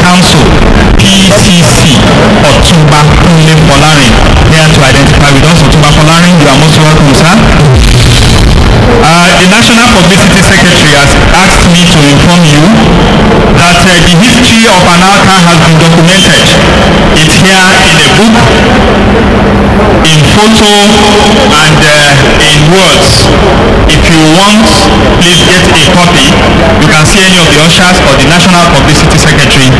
Council, PCC, Otumba Kunle Folarin, here to identify with us. Otumba Folarin, you are most welcome, sir. The National Publicity Secretary has asked me to inform you that the history of Analka has been documented. It's here in a book, in photo, and in words. If you want, please get a copy. You can see any of the ushers or the National Publicity Secretary,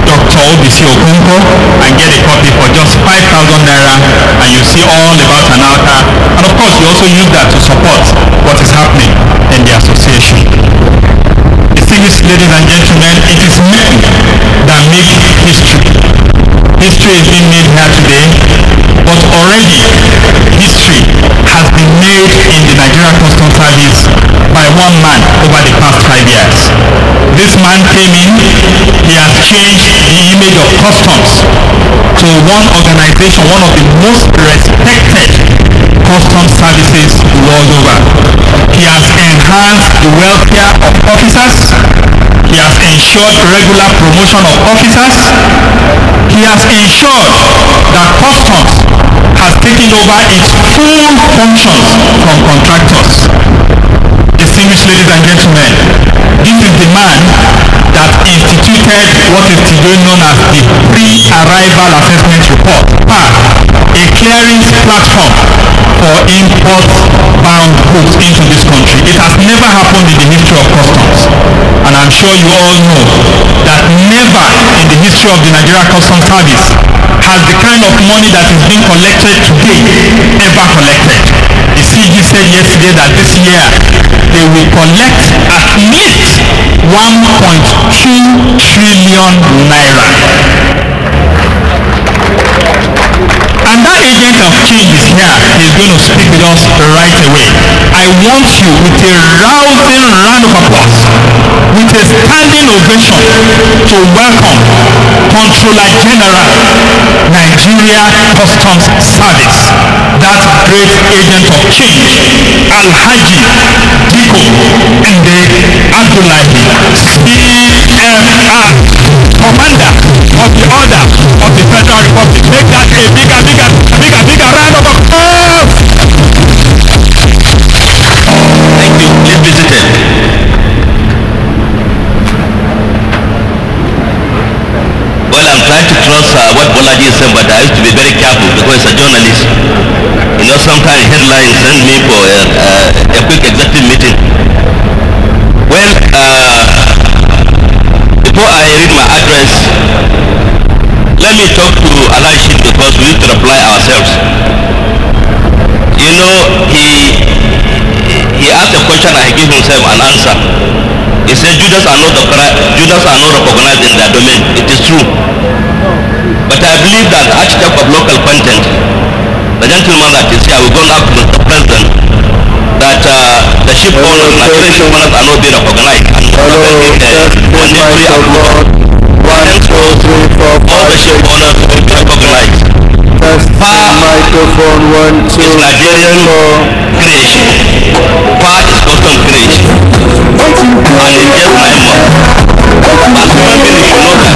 Dr. Obisi Okunko, and get a copy for just 5,000 naira, and you see all about Analka. And of course, you also use that to support what is happening in the association. Distinguished ladies and gentlemen, it is men that make history. History is being made here today, but already history has been made in the Nigerian Customs Service by one man over the past 5 years. This man came in, he has changed the image of customs to one organization, one of the most respected customs services the world over. He has enhanced the welfare of officers. He has ensured regular promotion of officers. He has ensured that customs has taken over its full functions from contractors. Distinguished ladies and gentlemen, this is the man that instituted what is today known as the Pre-Arrival Assessment Report, PAR, a clearance platform for import-bound goods into this country. It has never happened in the history of customs. And I'm sure you all know that never in the history of the Nigerian Customs Service has the kind of money that is being collected today ever collected. The CG said yesterday that this year they will collect at least 1.2 trillion naira. And that agent of change is here. He's going to speak with us right away. I want you, with a rousing round of applause, with a standing ovation, to welcome Controller General, Nigeria Customs Service, that great agent of change, Alhaji Diko Inde Abdullahi, CFR, Commander of the Order of the Federal Republic. Make that a bigger round of applause. Thank you. Please be seated. Well, I'm trying to trust what Bolaji is saying, but I used to be very careful because as a journalist, you know, sometimes headlines send me for a quick executive meeting. Well, before I read my address, let me talk to Alashi because we need to reply ourselves. You know, he asked a question and he gave himself an answer. He said Judas are not recognized in their domain. It is true. But I believe that architect of local content, the gentleman that is here, we're going to ask Mr. President that the ship owners, Nigerian ship owners are not being recognized. And monetary approval. All the ship owners will be recognized. PAR is Nigerian creation. PAR is custom creation. And it's just 9 months. As human beings, you know that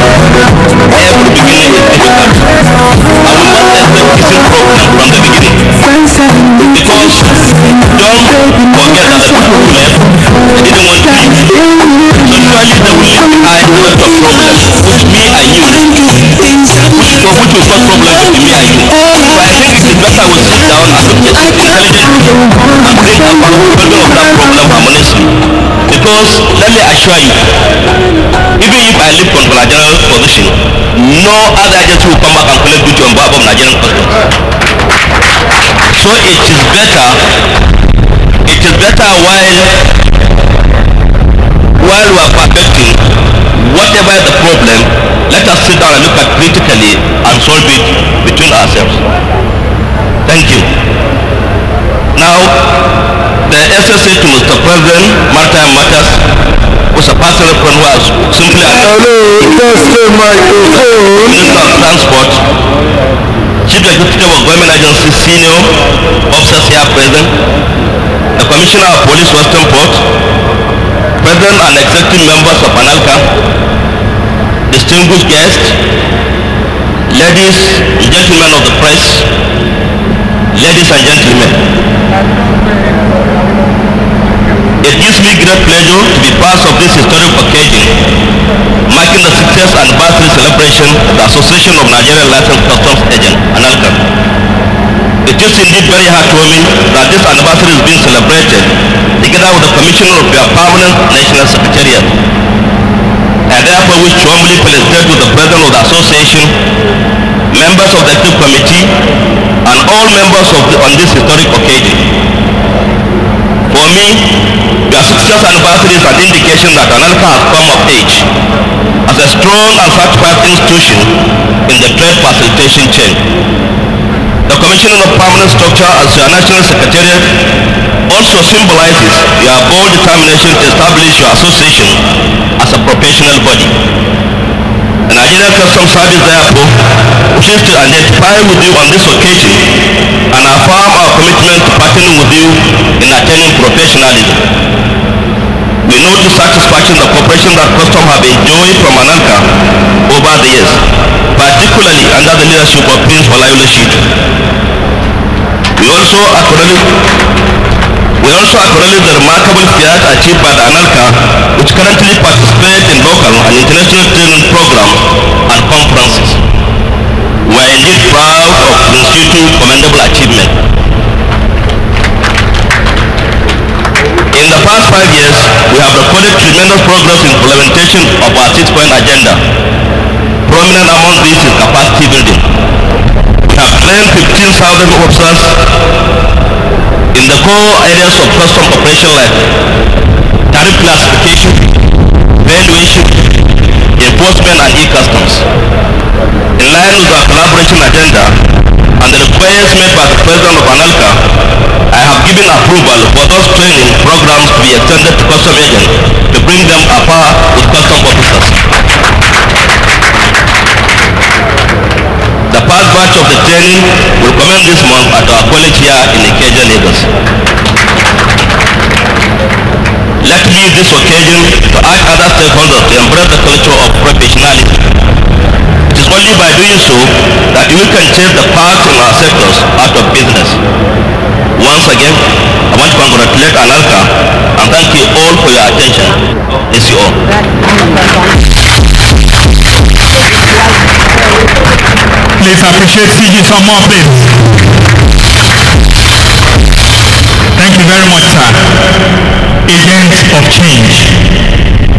every beginning is difficult. And we must expect easy problem from the beginning. Because don't forget that the people who left, they didn't want to leave. So usually they will leave behind a lot of problems, which me and you, which will cause problems with me and you. So I think it is better we sit down and look at it intelligently and bring about the solving of that problem harmoniously. Because let me assure you, even if I leave Controller General's position, no other agency will come back and collect duty on behalf of Nigerian customs. So it is better while we are perfecting whatever the problem, let us sit down and look at critically and solve it between ourselves. Thank you. Now, the SSA to Mr. President, Maritime Matters, was a personal friend who has simply Minister of Transport, Chief Executive of Government Agencies, Senior Officers here present, the Commissioner of Police Western Port, President and Executive Members of ANALCA, the distinguished guests, ladies and gentlemen of the press, ladies and gentlemen, it gives me great pleasure to be part of this historic occasion, marking the 60th anniversary celebration of the Association of Nigerian Licensed Customs Agents, ANALCA. It is indeed very heartwarming that this anniversary is being celebrated together with the Commissioner of your Permanent National Secretariat. I therefore wish to humbly felicitate with the President of the Association, members of the Executive Committee, and all members on this historic occasion. For me, your 60th anniversary is an indication that ANALCA has come of age as a strong and certified institution in the trade facilitation chain. The commissioning of permanent structure as your national secretariat also symbolizes your bold determination to establish your association as a professional body. The Nigerian Customs Service therefore wishes to identify with you on this occasion and affirm our commitment to partnering with you in attaining professionalism. We note with satisfaction the cooperation that customs have enjoyed from ANALCA over the years, particularly under the leadership of Prince Olayiole Shitu. We also acknowledge the remarkable feat achieved by the ANALCA, which currently participates in local and international training programs and conferences. We are indeed proud of Prince Shitu's commendable achievement. In the past 5 years, we have recorded tremendous progress in implementation of our 6-point agenda. Prominent among these is capacity building. We have trained 15,000 officers in the core areas of custom operation like tariff classification, valuation, enforcement, and e-customs. In line with our collaboration agenda and the requests made by the President of ANALCA, I have given approval for those training programs to be extended to custom agents to bring them at par with custom officers. The first batch of the training will commence this month at our college here in Ikeja, Lagos. Let me use this occasion to urge other stakeholders to embrace the culture of professionalism. It is only by doing so that we can change the path in our sectors out of business. Once again, I want to congratulate ANALCA and thank you all for your attention. Bless you all. Please appreciate CG some more, please. Thank you very much, sir. Agents of change,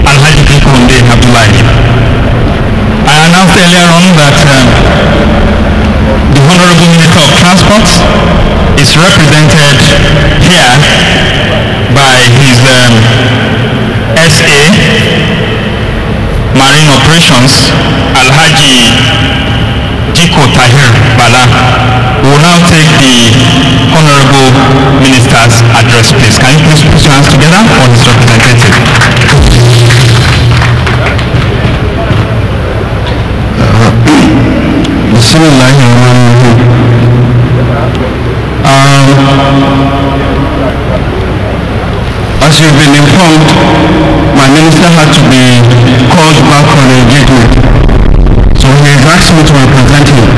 Alhaji Kunde Abdullahi. I announced earlier on that the Honorable Minister of Transport is represented here by his SA, Marine Operations, Alhaji Jiko Tahir Bala, will now take the Honorable Minister's address, please. Can you please put your hands together for his representative? As you've been informed, my minister had to be called back on engagement. So he has asked me to represent him.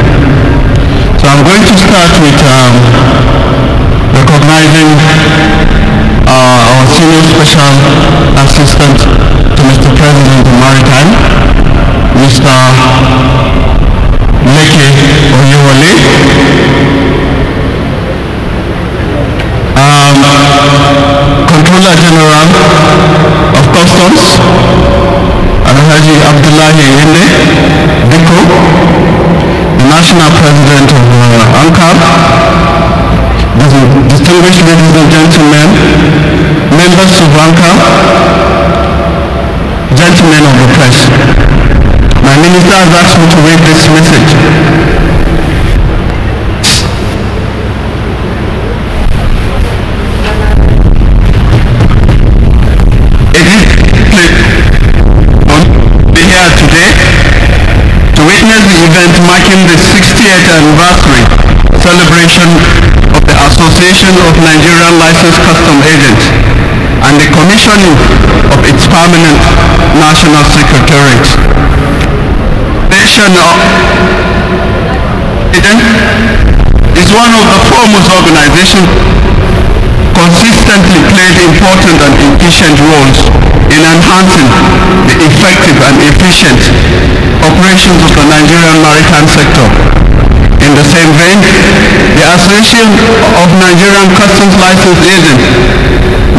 So I'm going to start with recognizing our senior special assistant to Mr. President of Maritime, Mr. Leke Oyewole. Controller General of Customs, Alhaji Abdullahi Inde Diko, the National President of ANCAP, distinguished ladies and gentlemen, members of ANCAP, gentlemen of the press. My minister has asked me to read this message. Event marking the 60th anniversary celebration of the Association of Nigerian Licensed Customs Agents and the commissioning of its permanent national secretariat. Nigerian is one of the foremost organizations consistently played important and efficient roles in enhancing the effective and efficient operations of the Nigerian maritime sector. In the same vein, the Association of Nigerian Customs License Agents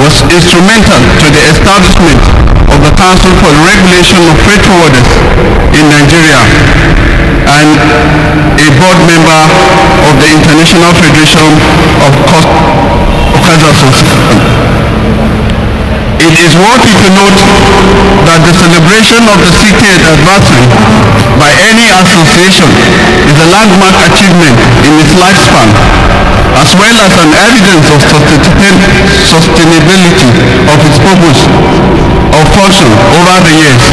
was instrumental to the establishment of the Council for the Regulation of Freight Forwarders in Nigeria and a board member of the International Federation of Customs Association. It is worthy to note that the celebration of the 60th anniversary by any association is a landmark achievement in its lifespan, as well as an evidence of sustainability of its purpose or function over the years.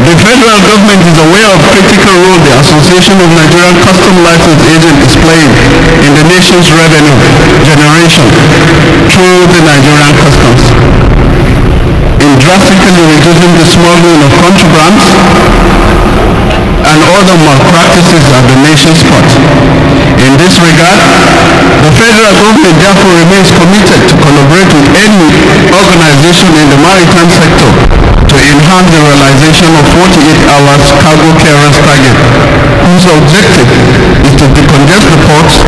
The federal government is aware of critical role the Association of Nigerian Customs License Agents is playing in the nation's revenue generation through the Nigerian Customs, in drastically reducing the smuggling of contrabands and other malpractices at the nation's port. In this regard, the federal government therefore remains committed to collaborate with any organization in the maritime sector to enhance the realization of 48 hours cargo clearance target, whose objective is to decongest the ports,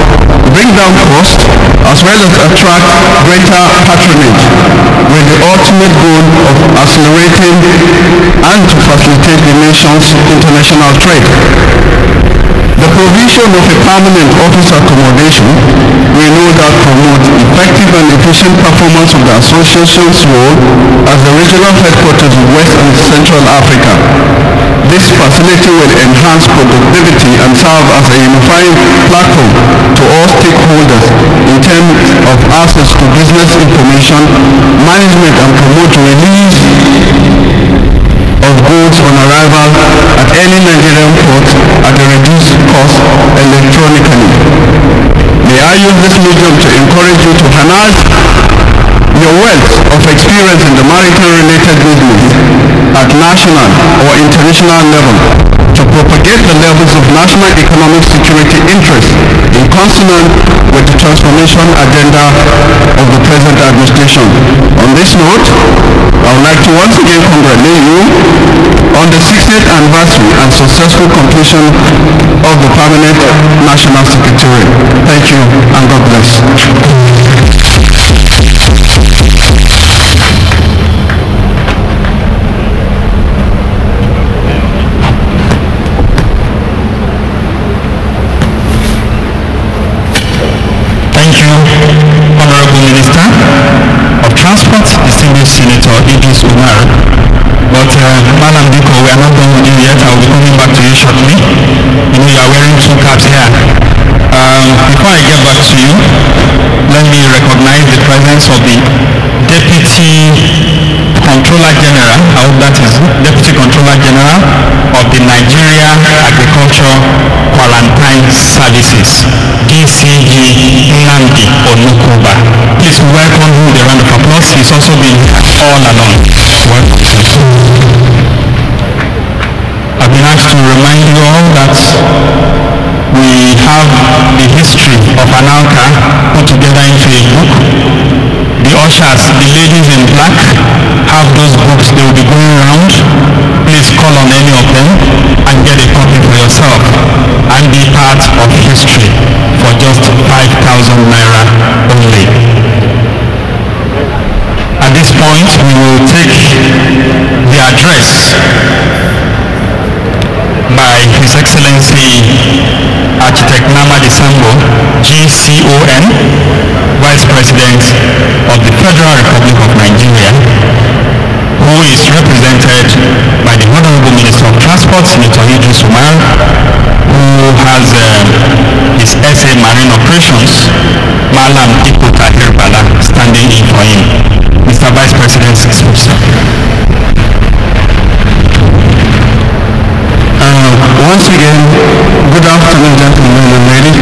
bring down costs, as well as attract greater patronage, with the ultimate goal of accelerating and to facilitate the nation's international trade. The provision of a permanent office accommodation will no doubt promote effective and efficient performance of the association's role as the regional headquarters of West and Central Africa. This facility will enhance productivity and serve as a unifying platform to all stakeholders in terms of access to business information, management, and promote release of goods on arrival at any Nigerian port at a reduced cost electronically. May I use this medium to encourage you to harness your wealth of experience in the maritime-related business at national or international level to propagate the levels of national economic security interest in consonance with the transformation agenda of the present administration. On this note, I would like to once again congratulate you on the 60th anniversary and successful completion of the permanent national secretariat. Thank you and God bless. Thank you, Honorable Minister of Transport, distinguished Senator Idris Umar. But Madam Diko, we are not done with you yet. I will be coming back to you shortly. You know, you are wearing two caps here. Before I get back to you, let me recognize the presence of the Deputy Controller General, I hope that is Deputy Controller General of the Nigeria Agriculture Quarantine Services, DCG Nnamdi Onukuba. Please welcome him with a round of applause. He's also been all along. I've been asked to remind you all that we have the history of Anauka put together into a book. The ushers, the ladies in black, have those books. They will be going around. Please call on any of them and get a copy for yourself and be part of history for just 5,000 naira only. At this point, we will take the address by His Excellency Architect Namadi Sambo, GCON, Vice President of the Federal Republic of Nigeria, who is represented by the Honorable Minister of Transport, Senator Idris Umar, who has his SA Marine Operations, Malam Iko Tahir Bala, standing in for him. Mr. Vice President, once again, good afternoon, gentlemen and ladies.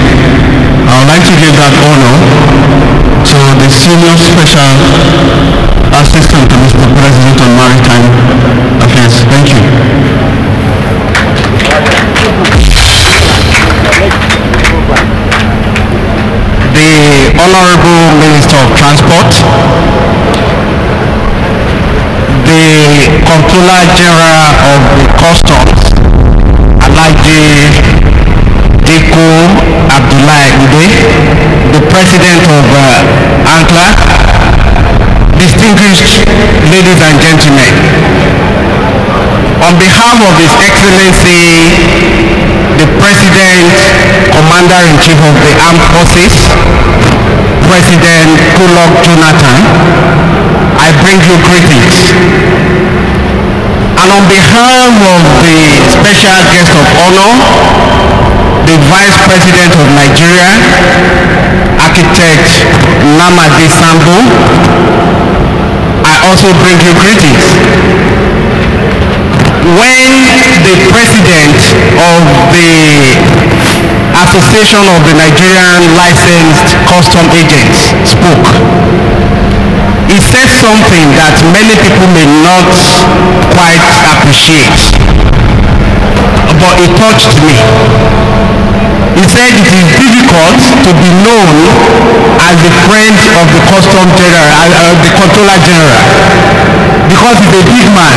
I would like to give that honor to the Senior Special Assistant to Mr. President on Maritime Affairs. Thank you. Honorable Minister of Transport, the Controller General of the Customs, Alhaji Diko Abdullahi Ude, the President of ANCLA, distinguished ladies and gentlemen, on behalf of His Excellency, the President, Commander-in-Chief of the Armed Forces, President Goodluck Jonathan, I bring you greetings. And on behalf of the special guest of honor, the Vice President of Nigeria, Architect Nnamdi Sambo, I also bring you greetings. When the President of the Association of the Nigerian Licensed Custom Agents spoke, he said something that many people may not quite appreciate, but it touched me. He said it is difficult to be known as the friend of the Custom General, the Controller General, because he's a big man.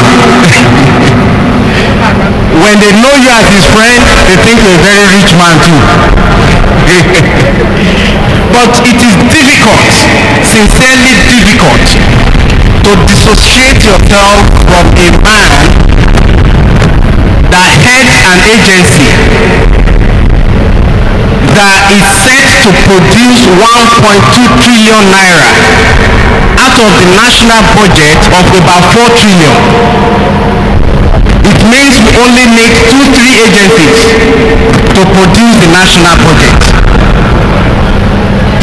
When they know you as his friend, they think you're a very rich man too. But it is difficult, sincerely difficult, to dissociate yourself from a man that heads an agency that is set to produce 1.2 trillion naira out of the national budget of about 4 trillion. It means we only need 2-3 agencies to produce the national budget.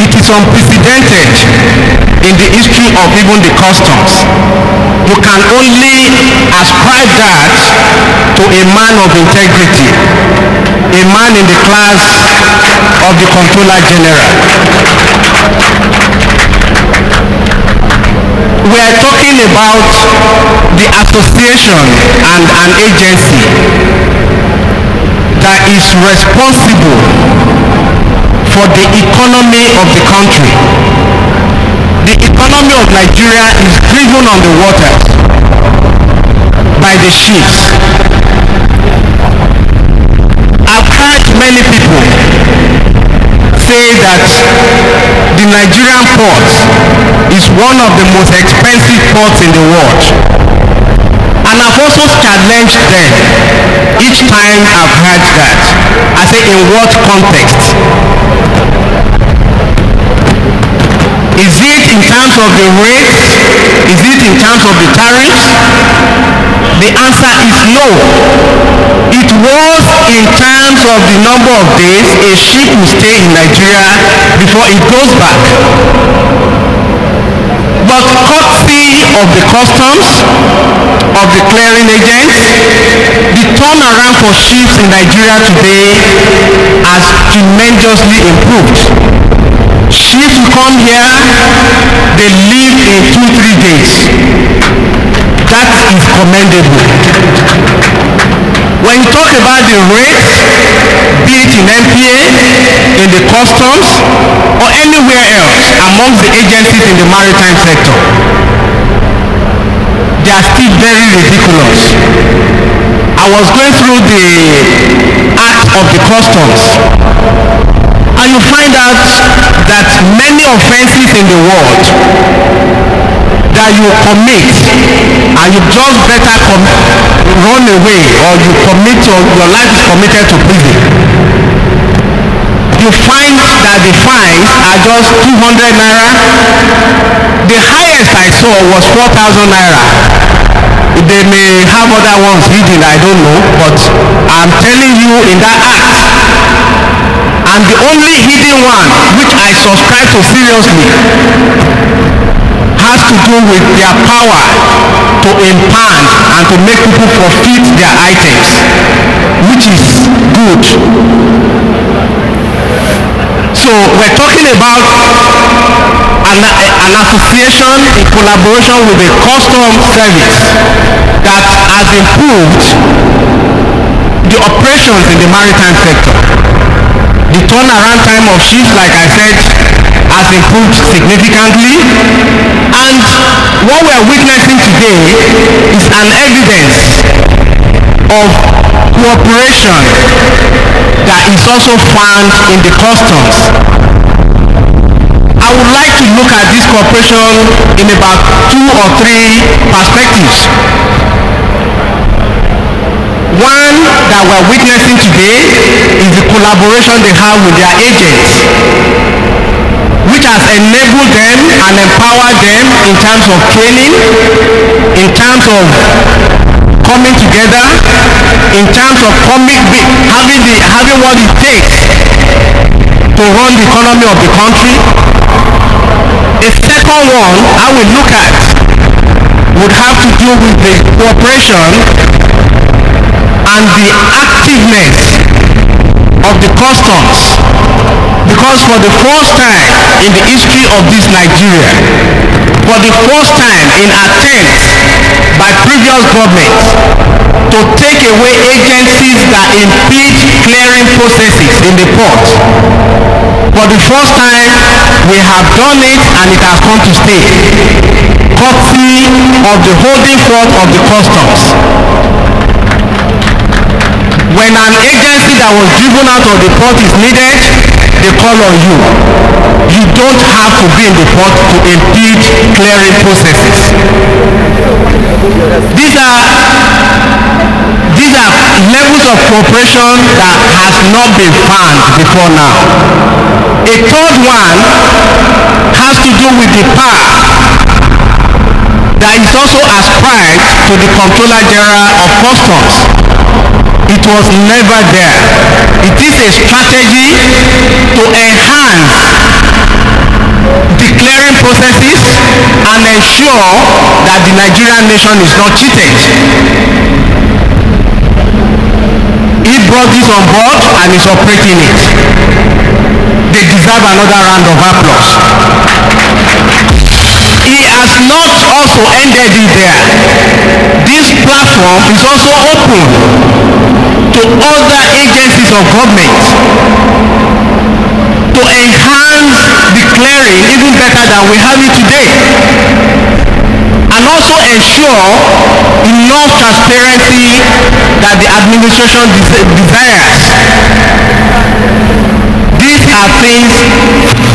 It is unprecedented in the history of even the customs. You can only ascribe that to a man of integrity, a man in the class of the Controller General. We are talking about the association and an agency that is responsible for the economy of the country. The economy of Nigeria is driven on the waters by the ships. I've heard many people say that the Nigerian port is one of the most expensive ports in the world. And I've also challenged them each time I've heard that. I say, in what context? Is it in terms of the rates? Is it in terms of the tariffs? The answer is no. It was in terms of the number of days a ship will stay in Nigeria before it goes back. But courtesy of the customs, of the clearing agents, the turnaround for ships in Nigeria today has tremendously improved. Ships will come here, they leave in 2-3 days. That is commendable. When you talk about the rates, be it in NTA, in the customs, or anywhere else amongst the agencies in the maritime sector, they are still very ridiculous. I was going through the act of the customs, and you find out that many offenses in the world that you commit and you just better run away, or you commit, or your life is committed to prison, you find that the fines are just 200 naira. The highest I saw was 4,000 naira. They may have other ones hidden, I don't know, but I'm telling you, in that act, and the only hidden one which I subscribe to seriously has to do with their power to impound and to make people forfeit their items, which is good. So we're talking about an association in collaboration with the customs service that has improved the operations in the maritime sector. The turnaround time of ships, like I said, has improved significantly, and what we are witnessing today is an evidence of cooperation that is also found in the customs. I would like to look at this cooperation in about 2 or 3 perspectives. One that we're witnessing today is the collaboration they have with their agents, which has enabled them and empowered them in terms of training, in terms of coming together, in terms of having what it takes to run the economy of the country. A second one I will look at would have to do with the cooperation and the activeness of the customs, because for the first time in the history of this Nigeria, for the first time in attempts by previous governments to take away agencies that impede clearing processes in the port, for the first time we have done it and it has come to stay, courtesy of the holding forth of the customs. When an agency that was driven out of the port is needed, they call on you. You don't have to be in the port to impede clearing processes. These are levels of cooperation that has not been found before now. A third one has to do with the power that is also ascribed to the Comptroller General of Customs. It was never there. It is a strategy to enhance the clearing processes and ensure that the Nigerian nation is not cheated. He brought this on board and is operating it. They deserve another round of applause. He has not also ended it there. This platform is also open to other agencies of government to enhance the clearing even better than we have it today, and also ensure enough transparency that the administration desires. These are things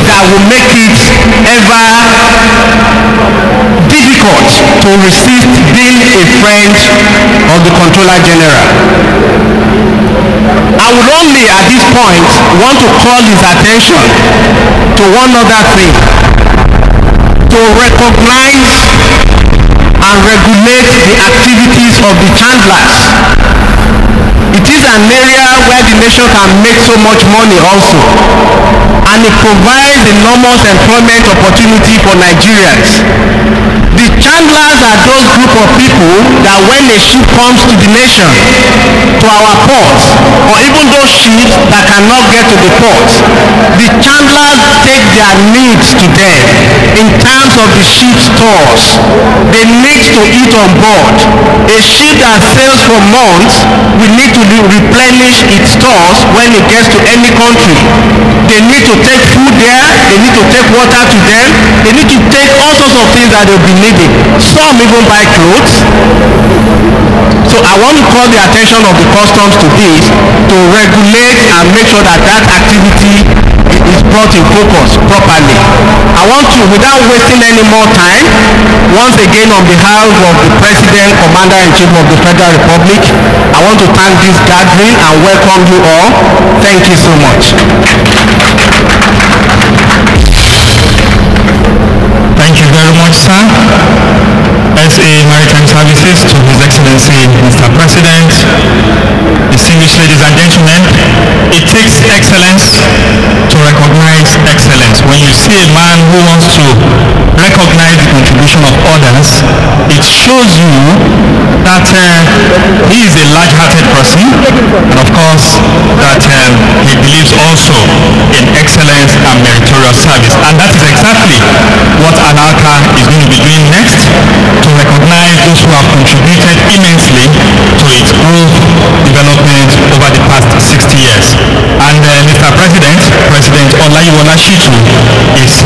that will make it ever difficult to resist being a friend of the Comptroller General. I would only at this point want to call his attention to one other thing: to recognize and regulate the activities of the chandlers. It is an area where the nation can make so much money also, and it provides enormous employment opportunity for Nigerians. The chandlers are those group of people that when a ship comes to the nation, to our ports, or even those ships that cannot get to the ports, the chandlers take their needs to them in terms of the ship's stores. They need to eat on board. A ship that sails for months will need to replenish its stores when it gets to any country. They need to take food there, they need to take water to them, they need to take all sorts of things that they'll be needing. Some even buy clothes. So I want to call the attention of the customs to this, to regulate and make sure that that activity is brought in focus properly. I want to, without wasting any more time, once again on behalf of the President, Commander-in-Chief of the Federal Republic, I want to thank this gathering and welcome you all. Thank you so much. Thank you very much, sir. SA Maritime Services, to His Excellency Mr. President, distinguished ladies and gentlemen, it takes excellence to recognize excellence. When you see a man who wants to recognize the contribution of others, it shows you that he is a large-hearted person, and of course that he believes also in excellence and meritorious service. And that is exactly what Analka is going to be doing next, to recognize those who have contributed immensely to its growth, development over the past 60 years. And Mr. President, President Olayiwola Shitu is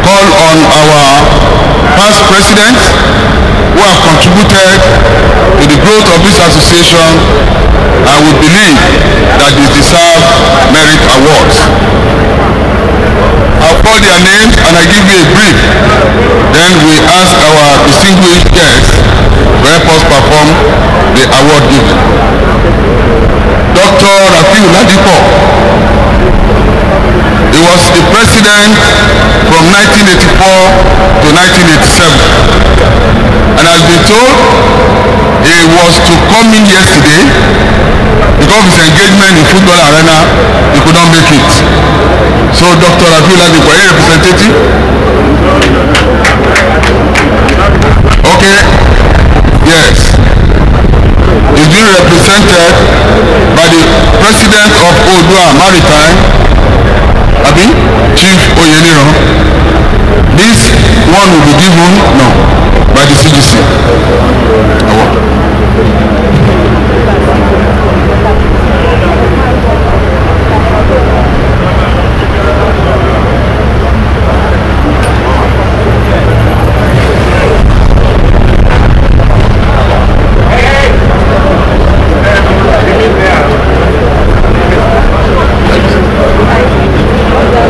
call on our past presidents who have contributed to the growth of this association, and we believe that they deserve merit awards. I'll call their names and I give you a brief. Then we ask our distinguished guests to help us perform the award giving. Dr. Rafiu Ladipo. He was the president from 1984 to 1987. And has been told he was to come in yesterday because of his engagement in football arena, he could not make it. So Dr. Rafiu Ladipo, any representative? Okay. Yes. He's being represented by the president of Odua Maritime, Chief Oyeliro. This one will be given by the CGC.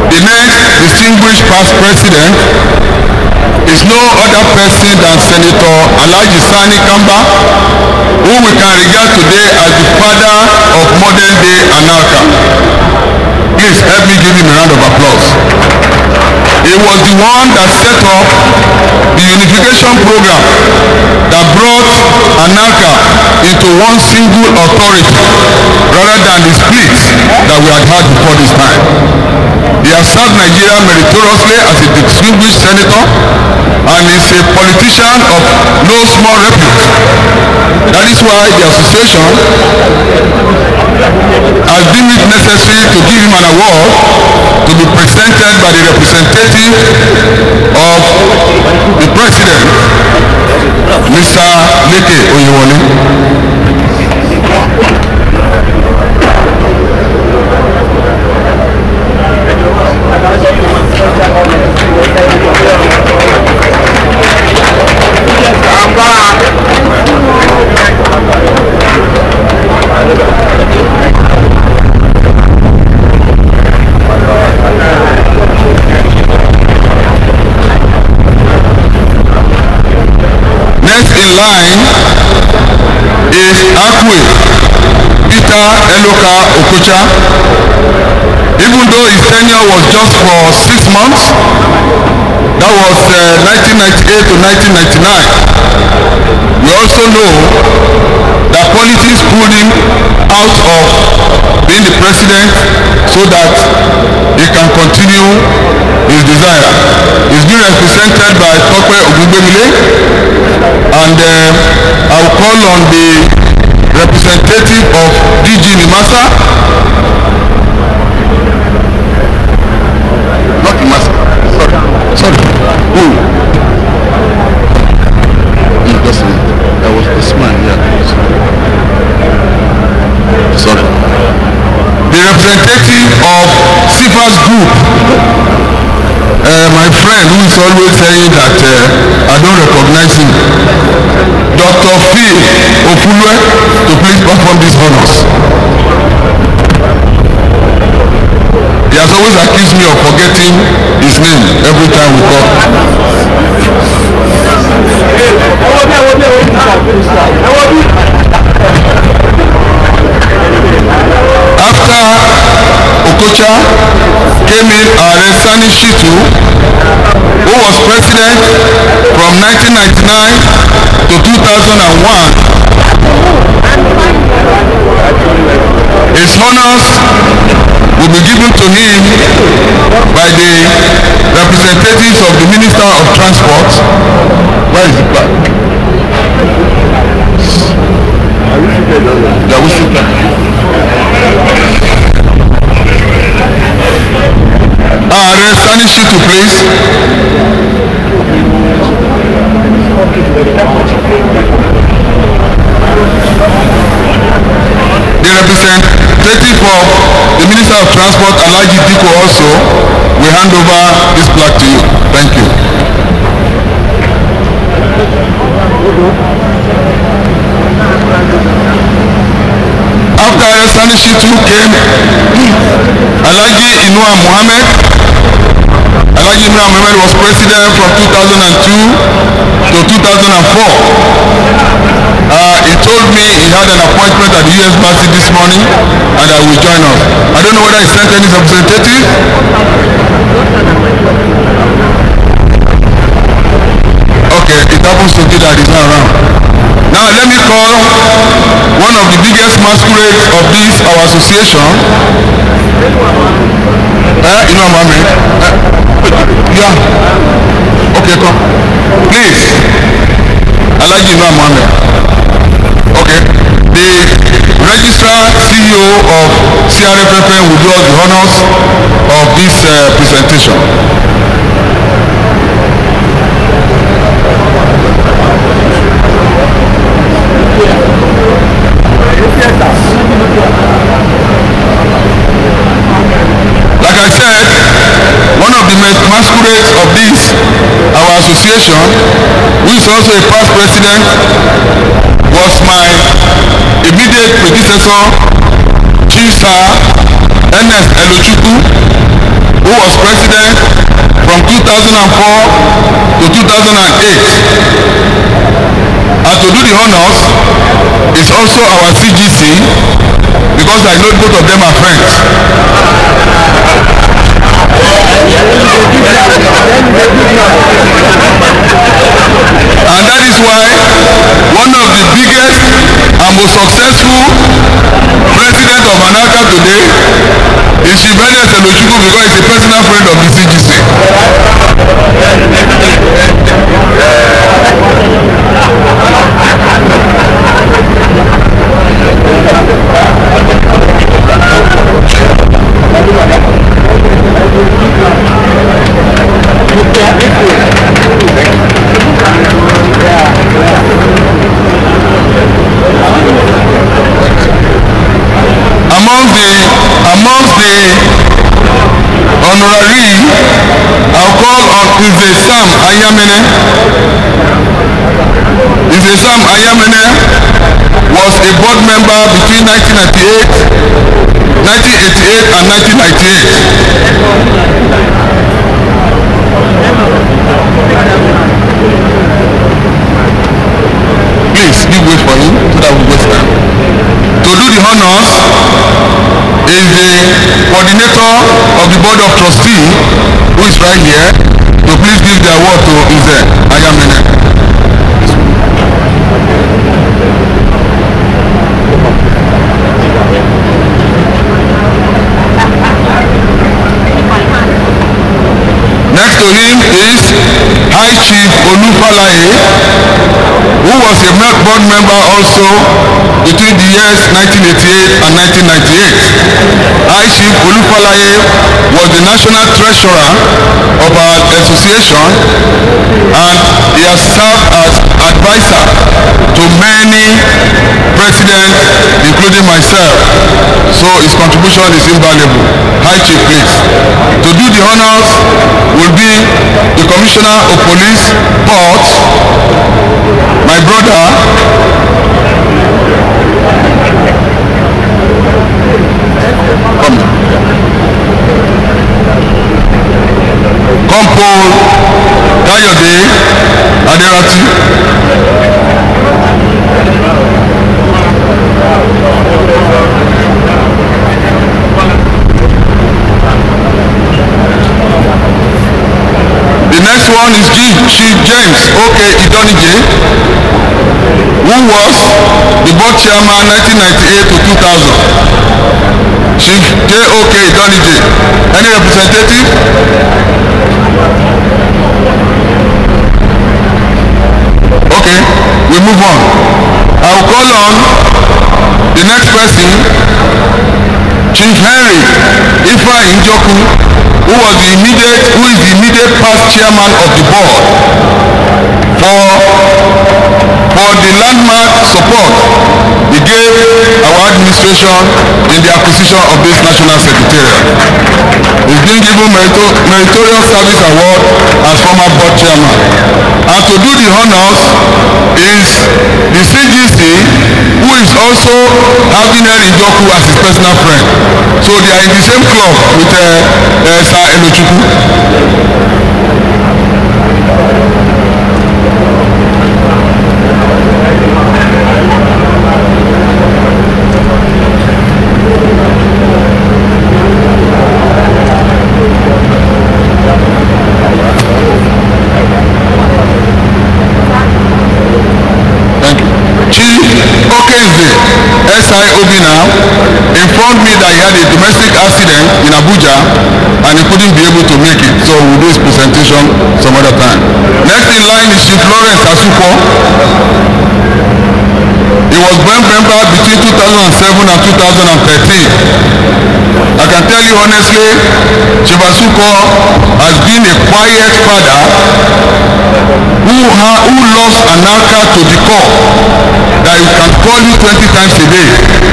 The next distinguished past president is no other person than Senator Alhaji Sani Kamba, who we can regard today as the father of modern day Anarcha. Please help me give him a round of applause. He was the one that set up the unification program that brought Anarcha into one single authority rather than the split that we had had before this time. He has served Nigeria meritoriously as a distinguished senator and is a politician of no small repute. That is why the association has deemed it necessary to give him an award to be presented by the representative of the president, Mr. Leke Oyewole. Next in line is Akwe Peter Eloka Okocha. Even though his tenure was just for 6 months, that was 1998 to 1999. We also know that politics pulled him out of being the president so that he can continue his desire. He's being represented by Tope Ogungbemile, and I will call on the representative of DG Nimasa. Not Nimasa. Sorry. Who? That was this man, yeah. Sorry. The representative of Sifas Group. My friend who is always saying that I don't recognize him. Dr. Phil Ofulwe, to please perform these honors. He has always accused me of forgetting his name every time we call. After Okocha came in Sani Shitu, who was president from 1999 to 2001. His honors will be given to him by the representatives of the Minister of Transport. Where is the back? Sani Shitu, please. The representative of the Minister of Transport, Alhaji Diko, also will hand over this plaque to you. Fulani Shitu came Alhaji Inua Muhammad. Alhaji Inua Muhammad was president from 2002 to 2004. He told me he had an appointment at the US Embassy this morning and that will join us. I don't know whether he sent any representative. Okay, it happens to be that he's not around. Now let me call one of the biggest masquerades of this our association. Inua Muhammad. Yeah. Okay, come. Please. Alhaji Inua Muhammad. Okay. The registrar CEO of CRFFN will do us the honors of this presentation. Like I said, one of the masquerades of this our association, who is also a past president, was my immediate predecessor, Chief Sir Ernest Elochukwu, who was president from 2004 to 2008. And to do the honors is also our CGC, because I know both of them are friends. And that is why one of the biggest and most successful president of Anaka today is Chief Ernest Elochukwu, because he's a personal friend of the CGC. Amongst the honorary, I'll call on Sam Ayamene. Sam Ayamene was a board member between 1988 and 1998. Please, you wait for him so that we waste time. To do the honors is the coordinator of the board of trustees, who is right here. So please give the award to Nze Ayamene. Next to him is High Chief Olufalaye, who was a board member also between the years 1988 and 1998. High Chief Olufalaye was the national treasurer of our association, and he has served as advisor to many presidents, including myself. So his contribution is invaluable. High Chief, please. To do the honors will be the Commissioner of Police, Port, my brother, Compol Kayode Aderati. The next one is Chief James Idonije, who was the board chairman 1998 to 2000. Chief Idonije. Any representative? Okay, we move on. I will call on the next person, Chief Henry Ifa Njoku, who is the immediate past chairman of the board for the landmark support he gave our administration in the acquisition of this national secretariat. He's been given meritorious service award as former board chairman. And to do the honors is the CGC, who is also having Henry Njoku as his personal friend. So they are in the same club with Sir Elochukwu. SI Obina informed me that he had a domestic accident in Abuja and he couldn't be able to make it. So we'll do his presentation some other time. Next in line is Chief Lawrence Asuko. He was board member between 2007 and 2013. I can tell you honestly, Chief Asuko has been a quiet father who loves Anaka to the core, that he can call you 20 times a day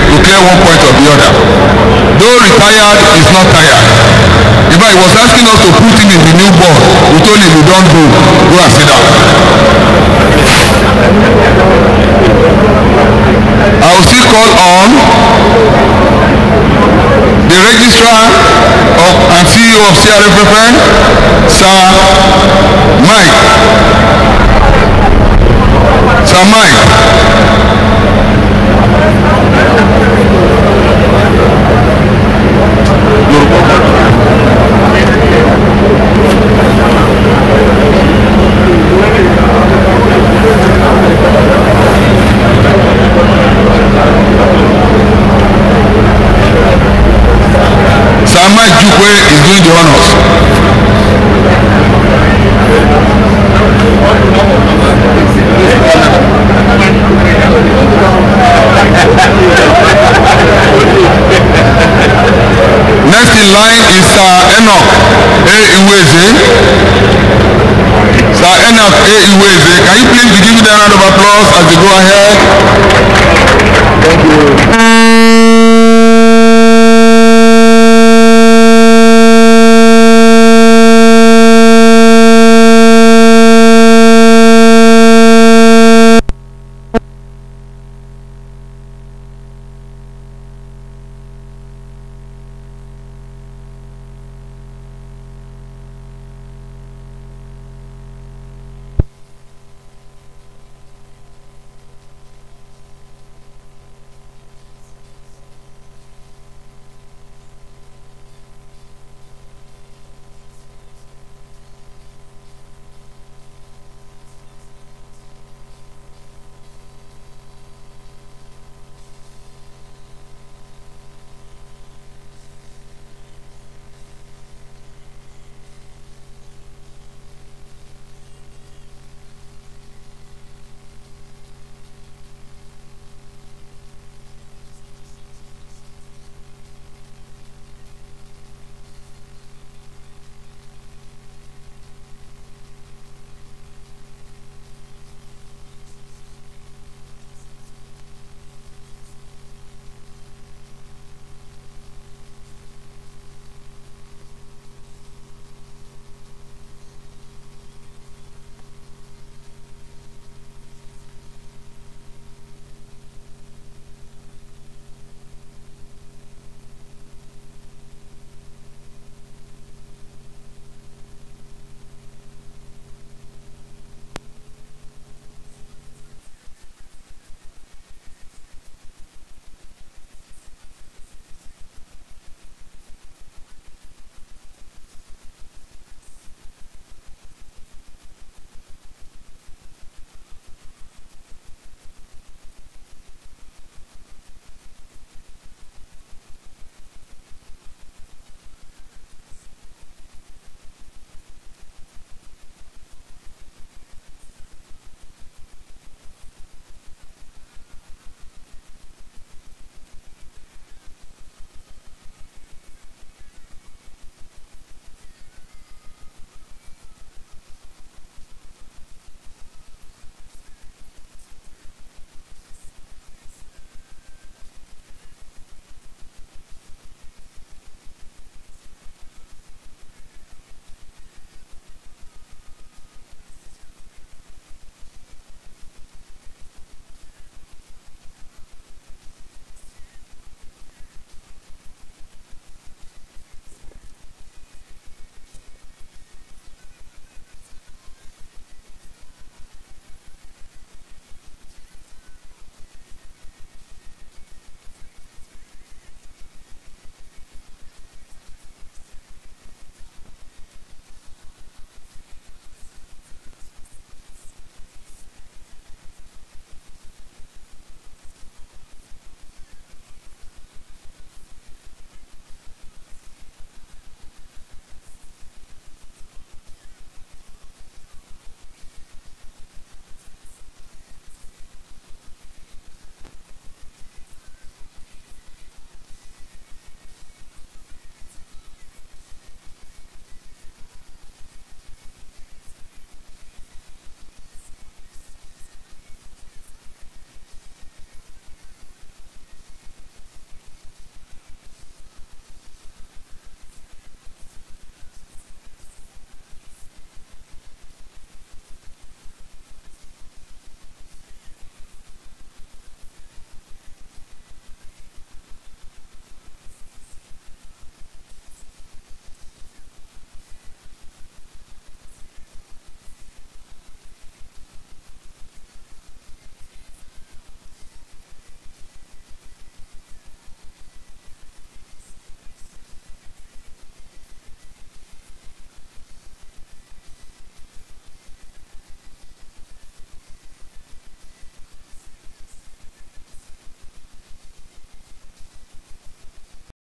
to clear one point or the other. Though retired, is not tired. In fact, he was asking us to put him in the new board. We told him, you don't go and sit down. I will still call on the registrar and CEO of CRFFN, Sir Mike. Sir Mike. Sir Mike Jukwe is doing the honors. Next in line is Sir Enoch A. Iweze. Sir Enoch A. Iweze, can you please be giving them a round of applause as they go ahead?